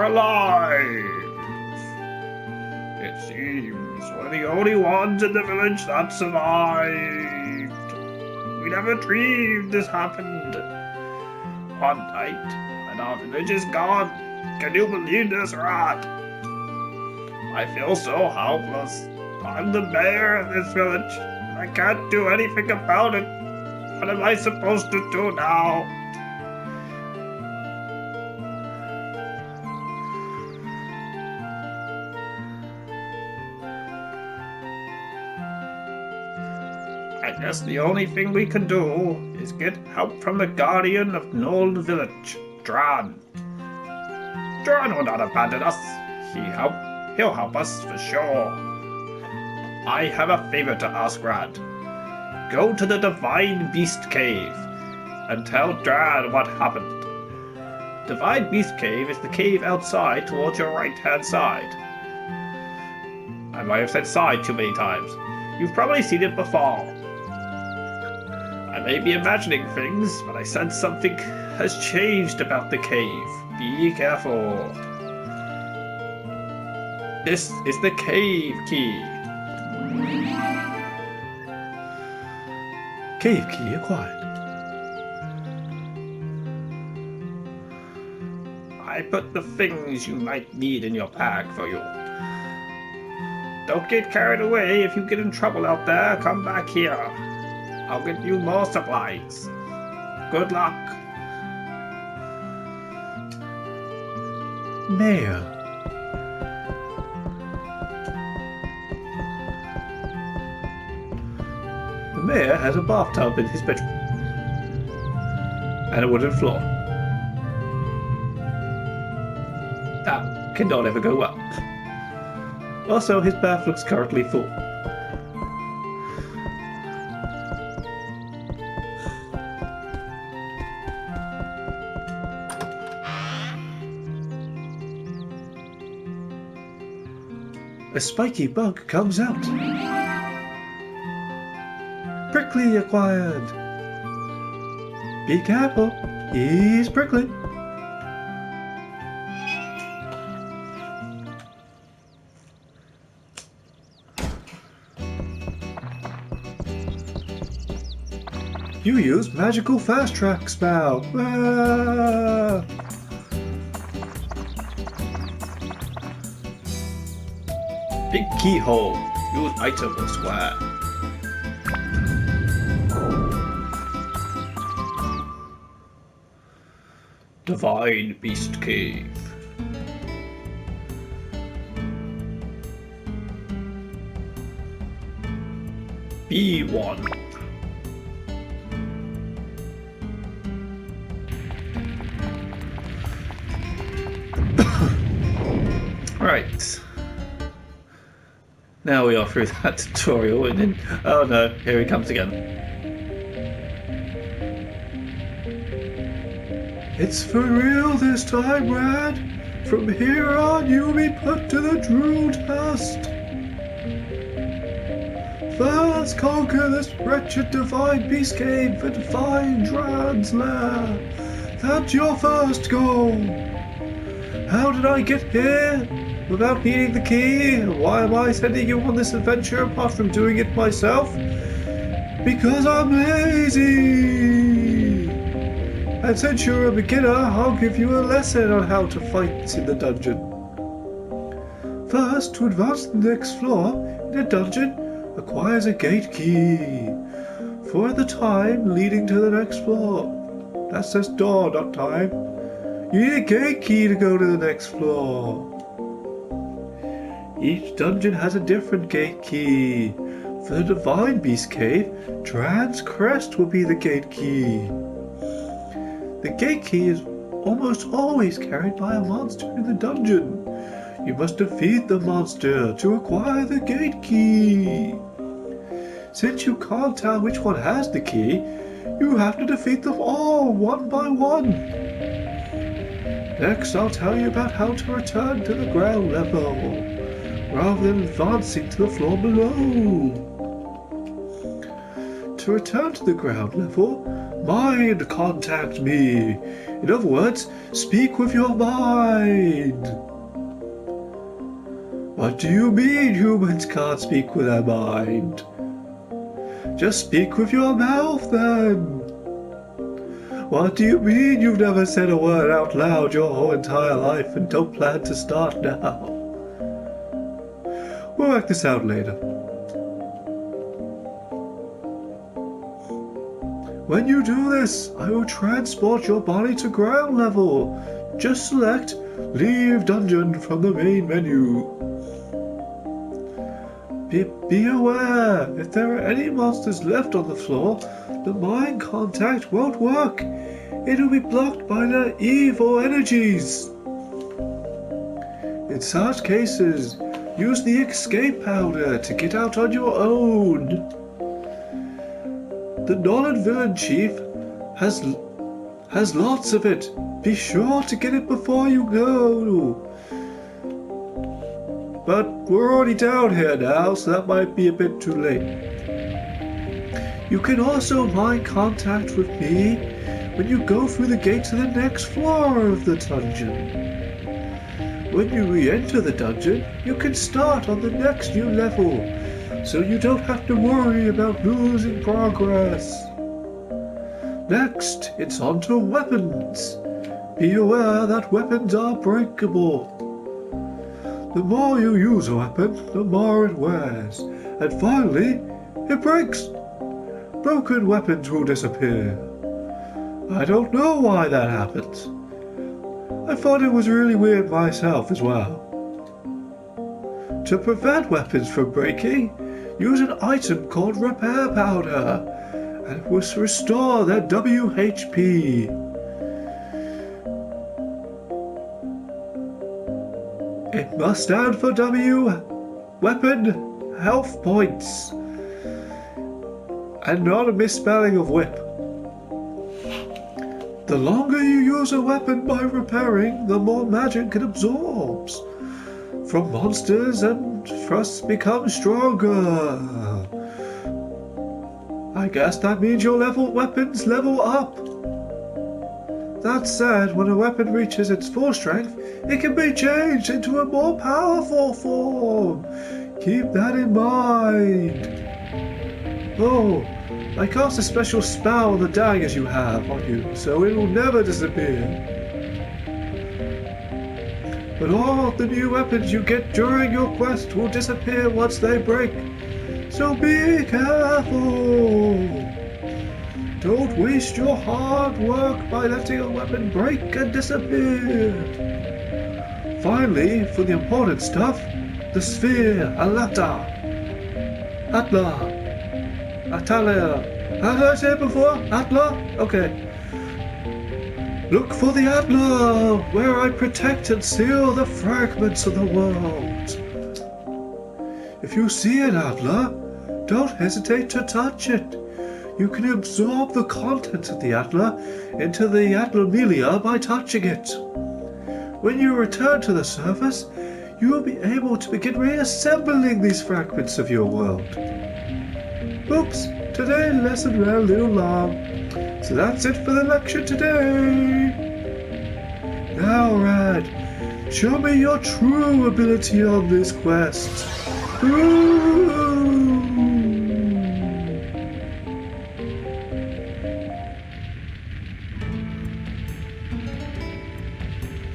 alive! It seems we're the only ones in the village that survived. We never dreamed this happened. One night, when our village is gone, can you believe this, Rat? I feel so helpless. I'm the mayor of this village, and I can't do anything about it. What am I supposed to do now? I guess the only thing we can do is get help from the guardian of Knoll Village, Dran. Dran will not abandon us. He'll help us for sure. I have a favor to ask, Rad. Go to the Divine Beast Cave and tell Dran what happened. Divine Beast Cave is the cave outside towards your right-hand side. I might have said side too many times. You've probably seen it before. I may be imagining things, but I sense something has changed about the cave. Be careful. This is the cave key. Cave key acquired. I put the things you might need in your bag for you. Don't get carried away. If you get in trouble out there, come back here. I'll get you more supplies. Good luck. Mayor. The mayor has a bathtub in his bedroom and a wooden floor. That cannot ever go well. Also, his bath looks currently full. A spiky bug comes out. Prickly acquired. Be careful, he's prickly. You use magical fast track spell. Ah! Big keyhole. Use item or square. Divine Beast Cave. B1. Right. Now we are through that tutorial and then, oh no, here he comes again. It's for real this time, Rad. From here on, you'll be put to the Drool test. First, conquer this wretched Divine Beast Cave and find Dran's lair. That's your first goal. How did I get here without needing the key? Why am I sending you on this adventure apart from doing it myself? Because I'm lazy. And since you're a beginner, I'll give you a lesson on how to fight in the dungeon. First, to advance to the next floor in a dungeon acquires a gate key for the time leading to the next floor. That says door, not time. You need a gate key to go to the next floor. Each dungeon has a different gate key. For the Divine Beast Cave, Dran's Crest will be the gate key. The gate key is almost always carried by a monster in the dungeon. You must defeat the monster to acquire the gate key. Since you can't tell which one has the key, you have to defeat them all one by one. Next, I'll tell you about how to return to the ground level, rather than advancing to the floor below. To To return to the ground level, mind contact me. In other words, speak with your mind. What do you mean humans can't speak with their mind? Just speak with your mouth then. What do you mean you've never said a word out loud your whole entire life and don't plan to start now? We'll work this out later. When you do this, I will transport your body to ground level. Just select Leave Dungeon from the main menu. Be aware, if there are any monsters left on the floor, the mind contact won't work. It will be blocked by their evil energies. In such cases, use the escape powder to get out on your own. The Knowledge Villain Chief has lots of it. Be sure to get it before you go. But we're already down here now, so that might be a bit too late. You can also mind contact with me when you go through the gate to the next floor of the dungeon. When you re-enter the dungeon, you can start on the next new level, so you don't have to worry about losing progress. Next, it's on to weapons. Be aware that weapons are breakable. The more you use a weapon, the more it wears. And finally, it breaks. Broken weapons will disappear. I don't know why that happens. I thought it was really weird myself as well. To prevent weapons from breaking, use an item called Repair Powder, and it will restore their WHP. It must stand for W, Weapon Health Points, and not a misspelling of whip. The longer you use a weapon by repairing, the more magic it absorbs from monsters and thus becomes stronger. I guess that means your weapons level up. That said, when a weapon reaches its full strength, it can be changed into a more powerful form. Keep that in mind. Oh, I cast a special spell on the daggers you have on you, so it will never disappear. But all the new weapons you get during your quest will disappear once they break, so be careful. Don't waste your hard work by letting a weapon break and disappear. Finally, for the important stuff, the sphere, Atla, Atalia. How did I say it before? Atla? Okay. Look for the Atla, where I protect and seal the fragments of the world. If you see an Atla, don't hesitate to touch it. You can absorb the contents of the Atla into the Atlamelia by touching it. When you return to the surface, you will be able to begin reassembling these fragments of your world. Oops, today's lesson ran a little long, so that's it for the lecture today. Now, Rad, show me your true ability on this quest. Ooh.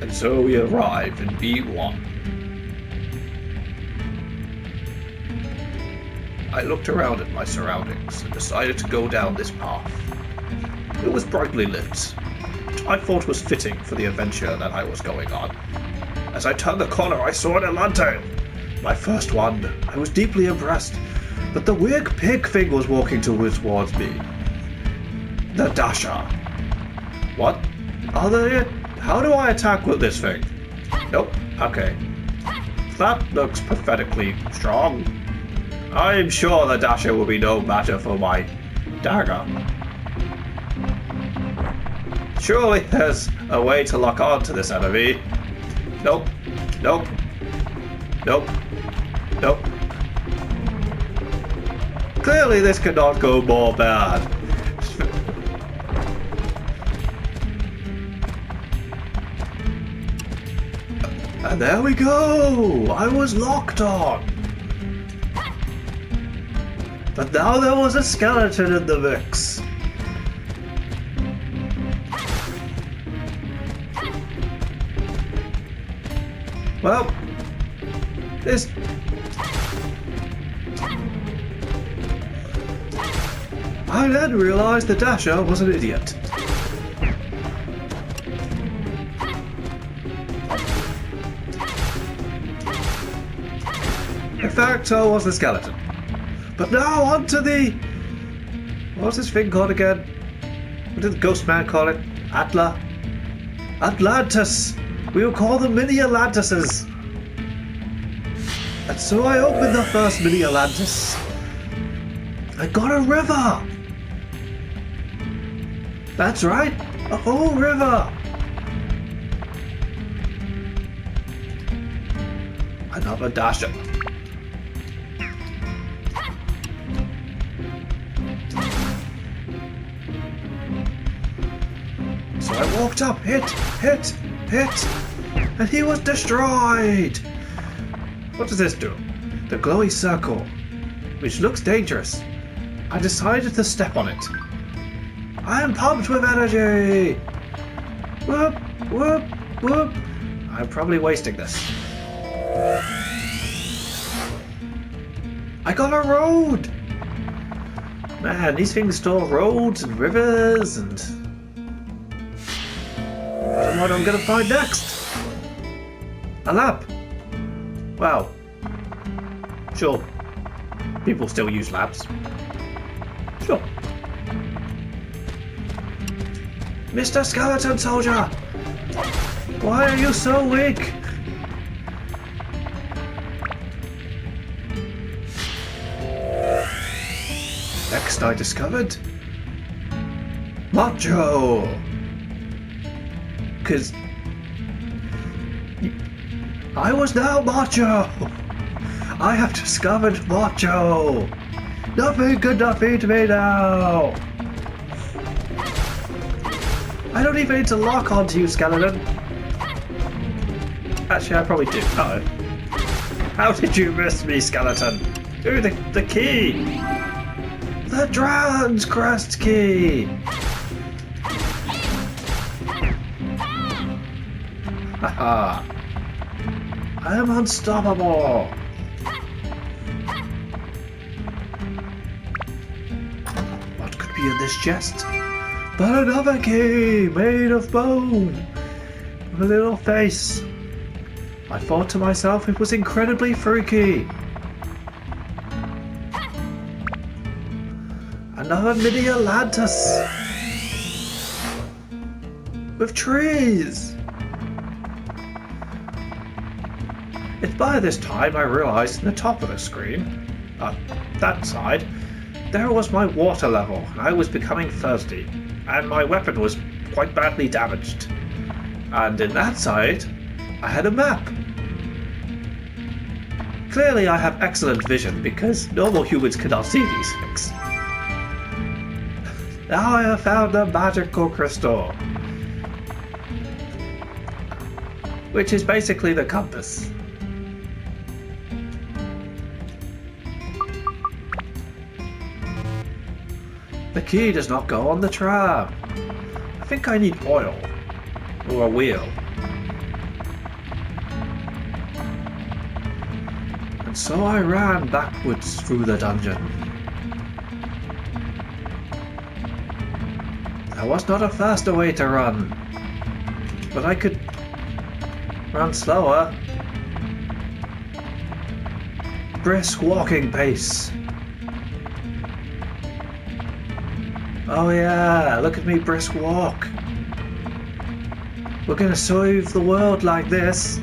And so we arrived in B1. I looked around at my surroundings and decided to go down this path. It was brightly lit, which I thought was fitting for the adventure that I was going on. As I turned the corner, I saw a lantern. My first one. I was deeply impressed, but the weird pig thing was walking towards me. The Dasher. What? Are they? How do I attack with this thing? Nope. Okay. That looks pathetically strong. I'm sure the Dasher will be no matter for my dagger. Surely there's a way to lock on to this enemy. Nope. Nope. Nope. Nope. Clearly this cannot go more bad. And there we go! I was locked on! But now there was a skeleton in the mix. Well, this... I then realised the Dasher was an idiot. In fact, so was the skeleton. But now on to the... What's this thing called again? What did the ghost man call it? Atlantis! We will call them mini Atlantises. And so I opened the first mini Atlantis. I got a river! That's right, a whole river! Another Dasher. So I walked up, hit, and he was destroyed! What does this do? The glowy circle, which looks dangerous. I decided to step on it. I am pumped with energy! Whoop, whoop, whoop. I'm probably wasting this. I got a road! Man, these things store roads and rivers and... I don't know what I'm gonna find next. A lab. Well, sure. People still use labs. Sure. Mr. Skeleton Soldier! Why are you so weak? Next I discovered... Macho! 'Cause... I was now Macho! I have discovered Macho! Nothing could defeat me now! I don't even need to lock onto you, Skeleton. Actually, I probably do. Uh-oh. How did you miss me, Skeleton? Ooh, the key! The Drown's Crest key! Haha! I am unstoppable! What could be in this chest? But another key made of bone! With a little face! I thought to myself it was incredibly freaky! Another mini Atlantis! With trees! It's by this time I realised in the top of the screen, that side, there was my water level, and I was becoming thirsty, and my weapon was quite badly damaged. And in that side, I had a map. Clearly I have excellent vision, because normal humans cannot see these things. Now I have found the magical crystal, which is basically the compass. The key does not go on the tram. I think I need oil. Or a wheel. And so I ran backwards through the dungeon. There was not a faster way to run. But I could run slower. Brisk walking pace. Oh yeah, look at me brisk walk. We're gonna save the world like this.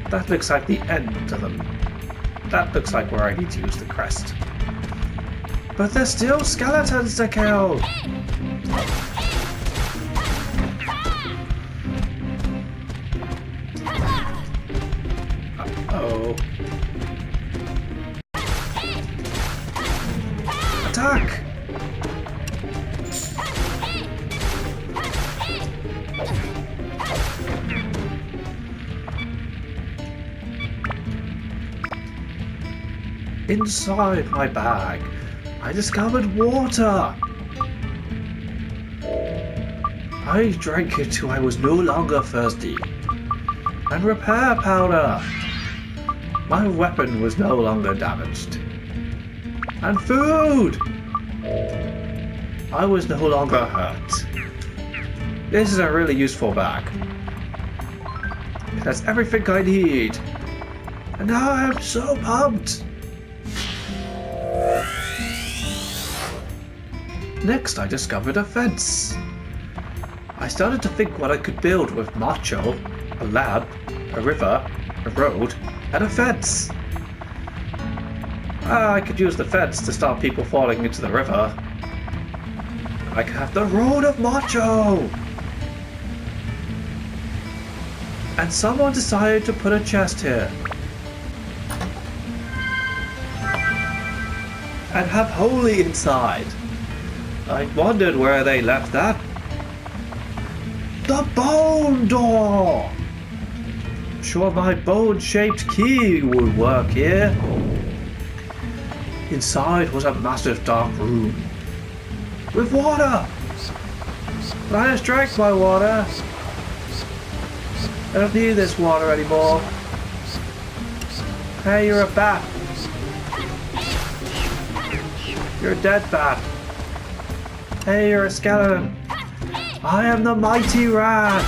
That looks like the end to them. That looks like where I need to use the crest. But there's still skeletons to kill! Uh-oh. Attack! Inside my bag, I discovered water. I drank it till I was no longer thirsty. And repair powder. My weapon was no longer damaged. And food! I was no longer hurt. This is a really useful bag. It has everything I need. And now I'm so pumped. Next, I discovered a fence. I started to think what I could build with macho, a lab, a river, a road, and a fence. I could use the fence to stop people falling into the river. I could have the road of macho. And someone decided to put a chest here. And have holy inside. I wondered where they left that. The bone door! Sure my bone-shaped key would work here. Inside was a massive dark room. With water! But I just drank my water. I don't need this water anymore. Hey, you're a bat. You're a dead bat. Hey, you're a skeleton. I am the mighty rat.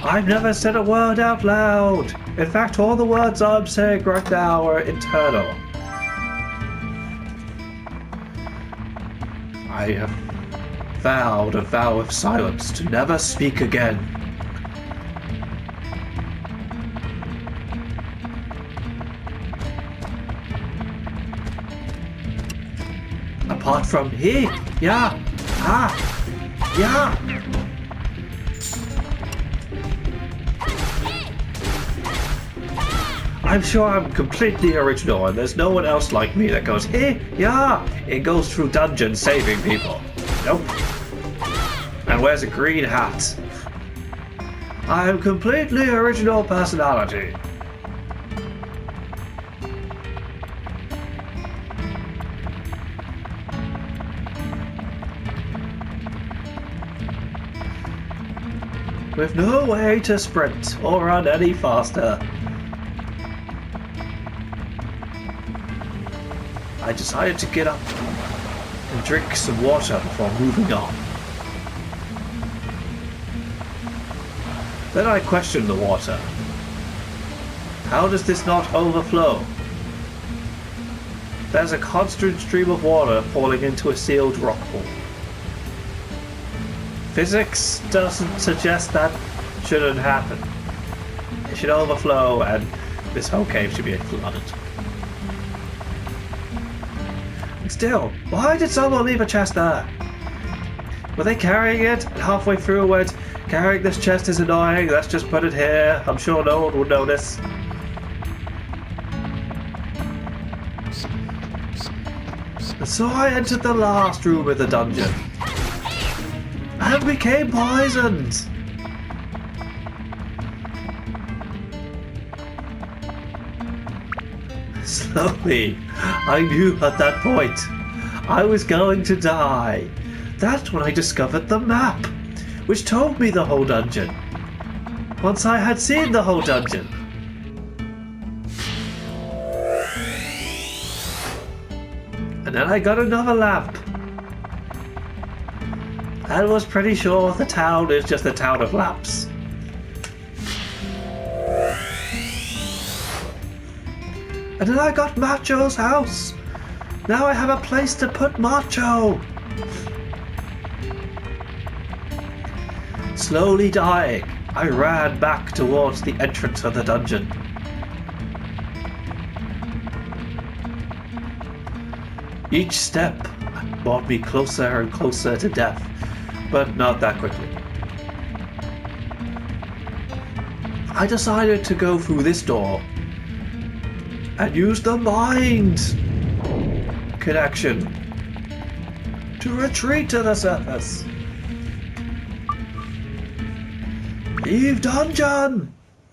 I've never said a word out loud. In fact, all the words I'm saying right now are internal. I have vowed a vow of silence to never speak again. Apart from he, yeah, yeah. I'm sure I'm completely original and there's no one else like me that goes, hey, yeah, and goes through dungeons saving people. Nope. And wears a green hat. I'm completely original personality. With no way to sprint or run any faster. I decided to get up and drink some water before moving on. Then I questioned the water. How does this not overflow? There's a constant stream of water falling into a sealed rock pool. Physics doesn't suggest that shouldn't happen. It should overflow and this whole cave should be flooded. Still, why did someone leave a chest there? Were they carrying it? And halfway through went, carrying this chest is annoying, let's just put it here. I'm sure no one would notice. And so I entered the last room of the dungeon. And became poisoned. Slowly, I knew at that point I was going to die. That's when I discovered the map, which told me the whole dungeon. Once I had seen the whole dungeon. And then I got another lamp. I was pretty sure the town is just a town of lamps. And then I got Macho's house. Now I have a place to put Macho. Slowly dying, I ran back towards the entrance of the dungeon. Each step brought me closer and closer to death, but not that quickly. I decided to go through this door and use the mind connection to retreat to the surface. Leave dungeon!